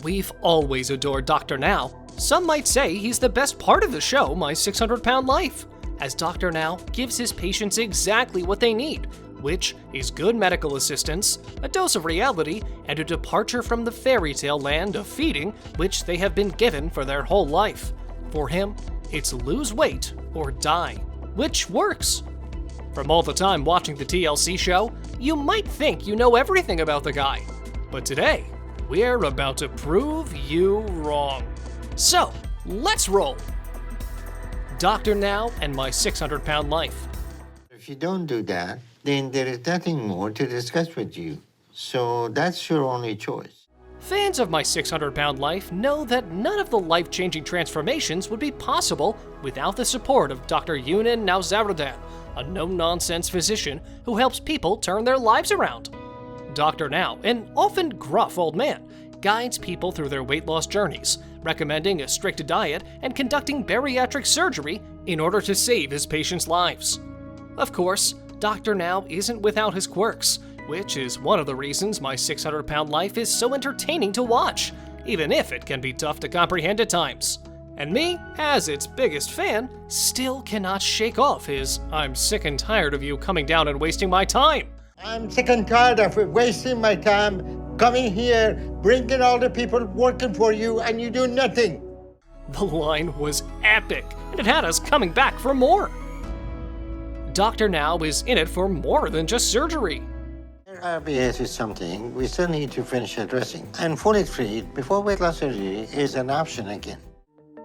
We've always adored Dr. Now. Some might say he's the best part of the show, My 600-Pound Life, as Dr. Now gives his patients exactly what they need, which is good medical assistance, a dose of reality, and a departure from the fairy tale land of feeding which they have been given for their whole life. For him, it's lose weight or die, which works. From all the time watching the TLC show, you might think you know everything about the guy. But today, we're about to prove you wrong. So, let's roll! Dr. Now and My 600-Pound Life. If you don't do that, then there is nothing more to discuss with you. So that's your only choice. Fans of My 600-Pound Life know that none of the life-changing transformations would be possible without the support of Dr. Nowzaradan, a no-nonsense physician who helps people turn their lives around. Dr. Now, an often gruff old man, guides people through their weight loss journeys, recommending a strict diet and conducting bariatric surgery in order to save his patients' lives. Of course, Dr. Now isn't without his quirks, which is one of the reasons My 600-Pound Life is so entertaining to watch, even if it can be tough to comprehend at times. And me, as its biggest fan, still cannot shake off his "I'm sick and tired of you coming down and wasting my time." I'm sick and tired of wasting my time coming here, bringing all the people working for you, and you do nothing. The line was epic, and it had us coming back for more. Dr. Now is in it for more than just surgery. RBS is something we still need to finish addressing, and fully treat before weight loss surgery is an option again.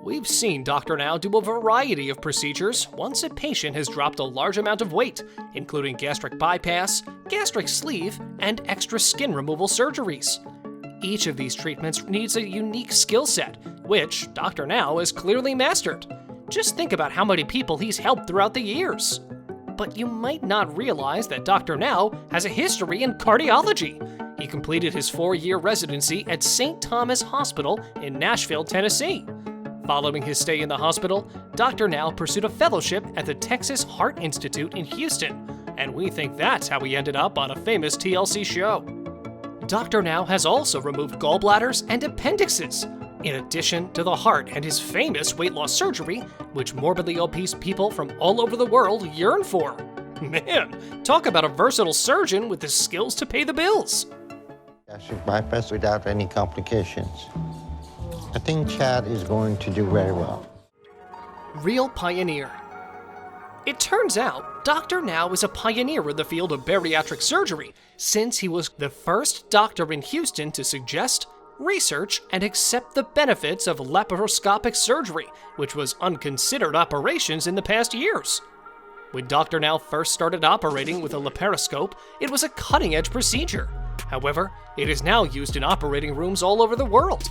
We've seen Dr. Now do a variety of procedures once a patient has dropped a large amount of weight, including gastric bypass, gastric sleeve, and extra skin removal surgeries. Each of these treatments needs a unique skill set, which Dr. Now has clearly mastered. Just think about how many people he's helped throughout the years. But you might not realize that Dr. Now has a history in cardiology. He completed his 4-year residency at St. Thomas Hospital in Nashville, Tennessee. Following his stay in the hospital, Dr. Now pursued a fellowship at the Texas Heart Institute in Houston, and we think that's how he ended up on a famous TLC show. Dr. Now has also removed gallbladders and appendixes, in addition to the heart and his famous weight loss surgery, which morbidly obese people from all over the world yearn for. Man, talk about a versatile surgeon with the skills to pay the bills. Gastric bypass without any complications. I think Chad is going to do very well. Real pioneer. It turns out Dr. Now is a pioneer in the field of bariatric surgery, since he was the first doctor in Houston to suggest, research, and accept the benefits of laparoscopic surgery, which was unconsidered operations in the past years. When Dr. Now first started operating with a laparoscope, it was a cutting-edge procedure. However, it is now used in operating rooms all over the world.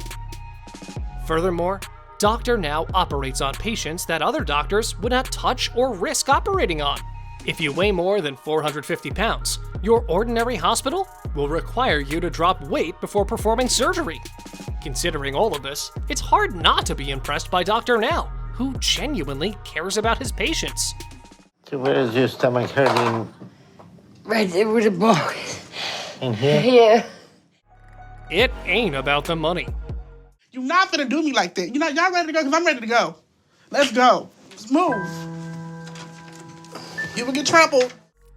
Furthermore, Dr. Now operates on patients that other doctors would not touch or risk operating on. If you weigh more than 450 pounds, your ordinary hospital will require you to drop weight before performing surgery. Considering all of this, it's hard not to be impressed by Dr. Now, who genuinely cares about his patients. So where is your stomach hurting? Right there with the ball. In here? Yeah. It ain't about the money. You're not gonna do me like that. Y'all ready to go? Because I'm ready to go. Let's go. Let's move. You will get trampled.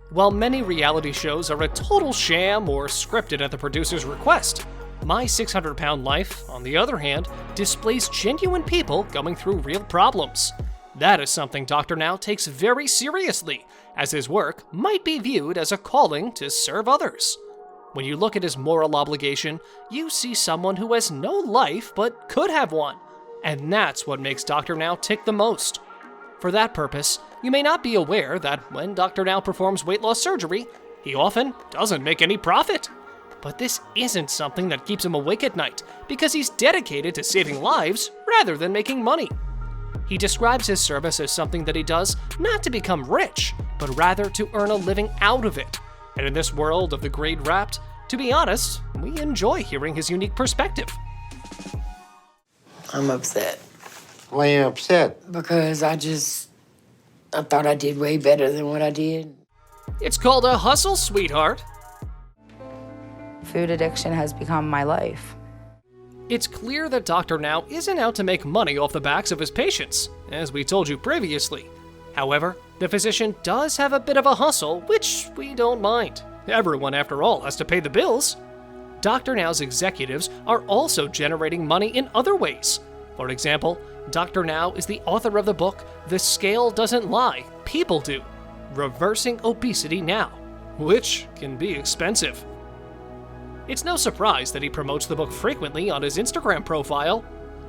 While many reality shows are a total sham or scripted at the producer's request, My 600-Pound Life, on the other hand, displays genuine people going through real problems. That is something Dr. Now takes very seriously, as his work might be viewed as a calling to serve others. When you look at his moral obligation, you see someone who has no life but could have one, and that's what makes Dr. Now tick the most. For that purpose, you may not be aware that when Dr. Now performs weight loss surgery, he often doesn't make any profit. But this isn't something that keeps him awake at night, because he's dedicated to saving lives rather than making money. He describes his service as something that he does not to become rich, but rather to earn a living out of it. And in this world of the grade wrapped, to be honest, we enjoy hearing his unique perspective. I'm upset. Why are you upset? Because I thought I did way better than what I did. It's called a hustle, sweetheart. Food addiction has become my life. It's clear that Dr. Now isn't out to make money off the backs of his patients, as we told you previously. However, the physician does have a bit of a hustle, which we don't mind. Everyone, after all, has to pay the bills. Dr. Now's executives are also generating money in other ways. For example, Dr. Now is the author of the book The Scale Doesn't Lie, People Do, Reversing Obesity Now, which can be expensive. It's no surprise that he promotes the book frequently on his Instagram profile.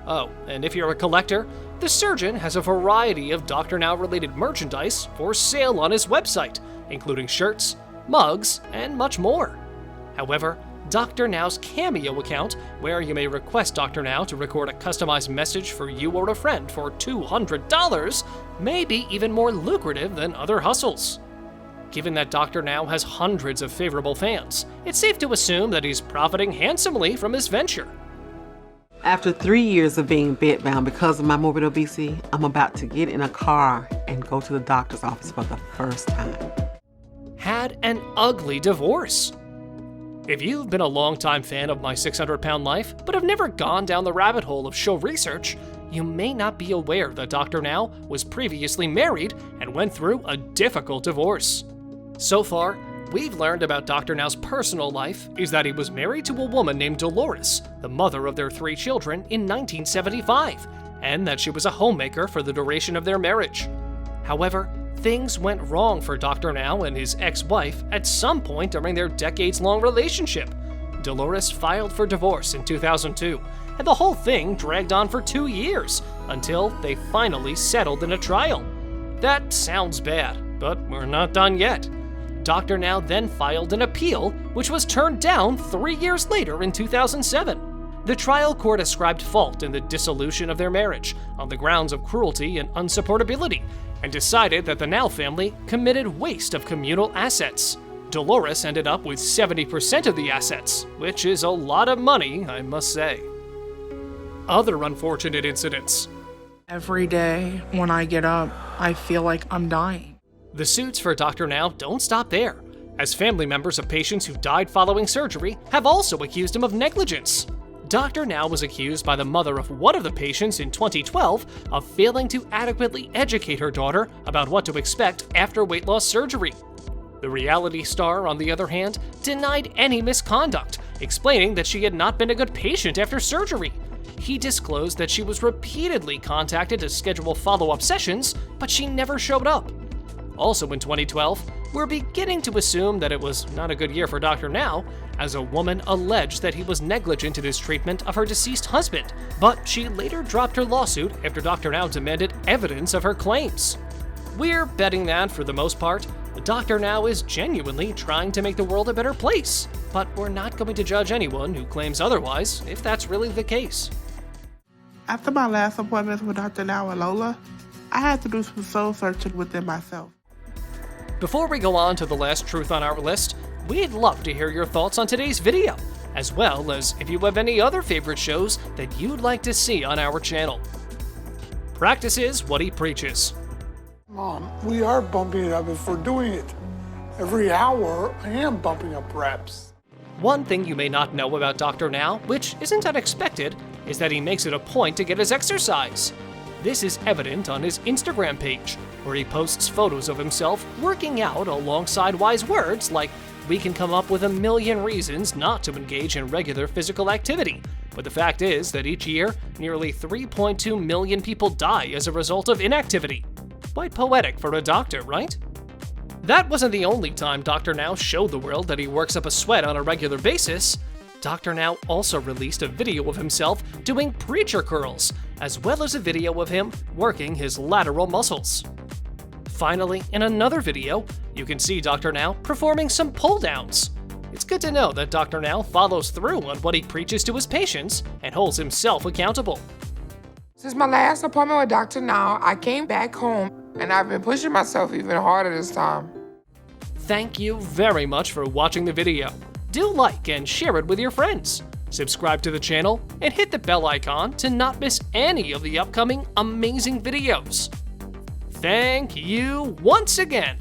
Oh, and if you're a collector, the surgeon has a variety of Dr. Now-related merchandise for sale on his website, including shirts, mugs, and much more. However, Dr. Now's Cameo account, where you may request Dr. Now to record a customized message for you or a friend for $200, may be even more lucrative than other hustles. Given that Dr. Now has hundreds of favorable fans, it's safe to assume that he's profiting handsomely from his venture. After 3 years of being bedbound because of my morbid obesity, I'm about to get in a car and go to the doctor's office for the first time. Had an ugly divorce. If you've been a longtime fan of My 600-Pound Life, but have never gone down the rabbit hole of show research, you may not be aware that Dr. Now was previously married and went through a difficult divorce. So far, we've learned about Dr. Now's personal life is that he was married to a woman named Dolores, the mother of their 3 children, in 1975, and that she was a homemaker for the duration of their marriage. However, things went wrong for Dr. Now and his ex-wife at some point during their decades-long relationship. Dolores filed for divorce in 2002, and the whole thing dragged on for 2 years until they finally settled in a trial. That sounds bad, but we're not done yet. Dr. Now then filed an appeal, which was turned down 3 years later in 2007. The trial court ascribed fault in the dissolution of their marriage on the grounds of cruelty and unsupportability, and decided that the Now family committed waste of communal assets. Dolores ended up with 70% of the assets, which is a lot of money, I must say. Other unfortunate incidents. Every day when I get up, I feel like I'm dying. The suits for Dr. Now don't stop there, as family members of patients who died following surgery have also accused him of negligence. Dr. Now was accused by the mother of one of the patients in 2012 of failing to adequately educate her daughter about what to expect after weight loss surgery. The reality star, on the other hand, denied any misconduct, explaining that she had not been a good patient after surgery. He disclosed that she was repeatedly contacted to schedule follow-up sessions, but she never showed up. Also in 2012, we're beginning to assume that it was not a good year for Dr. Now, as a woman alleged that he was negligent in his treatment of her deceased husband, but she later dropped her lawsuit after Dr. Now demanded evidence of her claims. We're betting that, for the most part, Dr. Now is genuinely trying to make the world a better place, but we're not going to judge anyone who claims otherwise if that's really the case. After my last appointment with Dr. Now and Lola, I had to do some soul searching within myself. Before we go on to the last truth on our list, we'd love to hear your thoughts on today's video, as well as if you have any other favorite shows that you'd like to see on our channel. Practices what he preaches. Mom, we are bumping it up if we're doing it. Every hour, I am bumping up reps. One thing you may not know about Dr. Now, which isn't unexpected, is that he makes it a point to get his exercise. This is evident on his Instagram page, where he posts photos of himself working out alongside wise words like, "We can come up with a million reasons not to engage in regular physical activity, but the fact is that each year, nearly 3.2 million people die as a result of inactivity." Quite poetic for a doctor, right? That wasn't the only time Dr. Now showed the world that he works up a sweat on a regular basis. Dr. Now also released a video of himself doing preacher curls, as well as a video of him working his lateral muscles. Finally, in another video, you can see Dr. Now performing some pull-downs. It's good to know that Dr. Now follows through on what he preaches to his patients and holds himself accountable. Since my last appointment with Dr. Now, I came back home and I've been pushing myself even harder this time. Thank you very much for watching the video. Do like and share it with your friends. Subscribe to the channel and hit the bell icon to not miss any of the upcoming amazing videos. Thank you once again.